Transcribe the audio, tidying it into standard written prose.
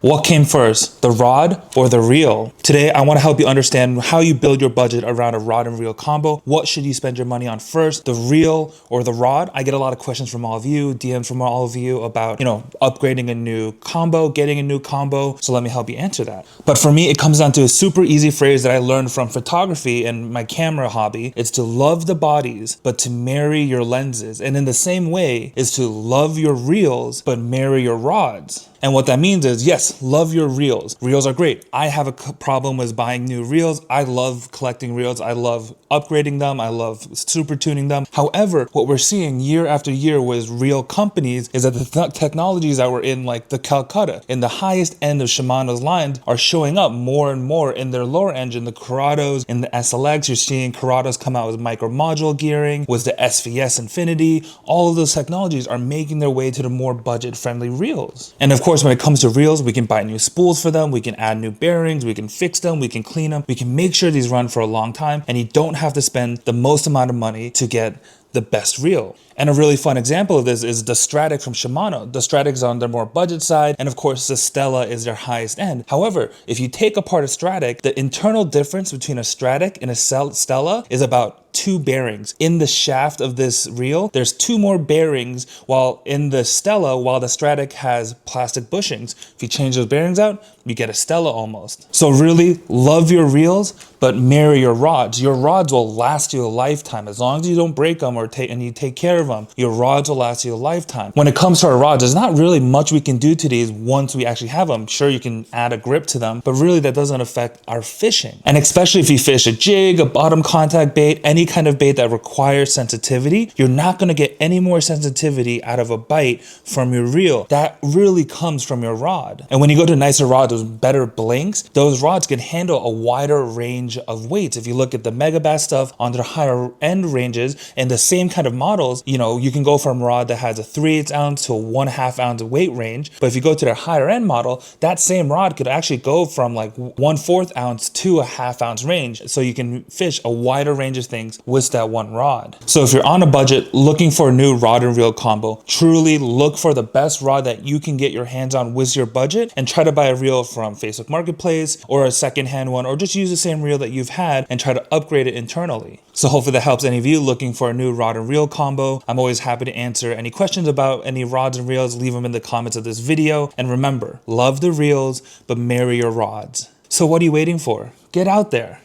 What came first, the rod or the reel? Today, I want to help you understand how you build your budget around a rod and reel combo. What should you spend your money on first, the reel or the rod? I get a lot of questions from all of you, DMs from all of you about, upgrading a new combo, getting a new combo. So let me help you answer that. But for me, it comes down to a super easy phrase that I learned from photography and my camera hobby. It's to love the bodies, but to marry your lenses. And in the same way is to love your reels, but marry your rods. And what that means is, yes, love your reels. Reels are great. I have a problem with buying new reels. I love collecting reels. I love upgrading them. I love super tuning them. However, what we're seeing year after year with reel companies is that the technologies that were in like the Calcutta, in the highest end of Shimano's lines, are showing up more and more in their lower engine, the Ceratos, in the SLX. You're seeing Ceratos come out with micro module gearing, with the SVS Infinity. All of those technologies are making their way to the more budget-friendly reels. And of course, when it comes to reels, we can buy new spools for them, we can add new bearings, we can fix them, we can clean them, we can make sure these run for a long time, and you don't have to spend the most amount of money to get the best reel. And a really fun example of this is the Stratic from Shimano. The Stratic is on their more budget side, and of course the Stella is their highest end. However, if you take apart a Stratic, the internal difference between a Stratic and a Stella is about 2 bearings. In the shaft of this reel, there's 2 more bearings, while in the Stella, while the Stratic has plastic bushings. If you change those bearings out, you get a Stella almost. So really love your reels, but marry your rods. Your rods will last you a lifetime. As long as you don't break them and you take care of them, your rods will last you a lifetime. When it comes to our rods, there's not really much we can do to these once we actually have them. Sure, you can add a grip to them, but really that doesn't affect our fishing. And especially if you fish a jig, a bottom contact bait, any kind of bait that requires sensitivity, you're not gonna get any more sensitivity out of a bite from your reel. That really comes from your rod. And when you go to nicer rods, those better blinks, those rods can handle a wider range of weights. If you look at the Megabass stuff on their higher end ranges and the same kind of models, you can go from a rod that has a 3/8 ounce to a 1/2 ounce weight range. But if you go to their higher end model, that same rod could actually go from like 1/4 ounce to a 1/2 ounce range. So you can fish a wider range of things with that one rod. So if you're on a budget looking for a new rod and reel combo, truly look for the best rod that you can get your hands on with your budget and try to buy a reel from Facebook Marketplace or a secondhand one, or just use the same reel that you've had and try to upgrade it internally. So hopefully that helps any of you looking for a new rod and reel combo. I'm always happy to answer any questions about any rods and reels. Leave them in the comments of this video. And remember, love the reels, but marry your rods. So what are you waiting for? Get out there.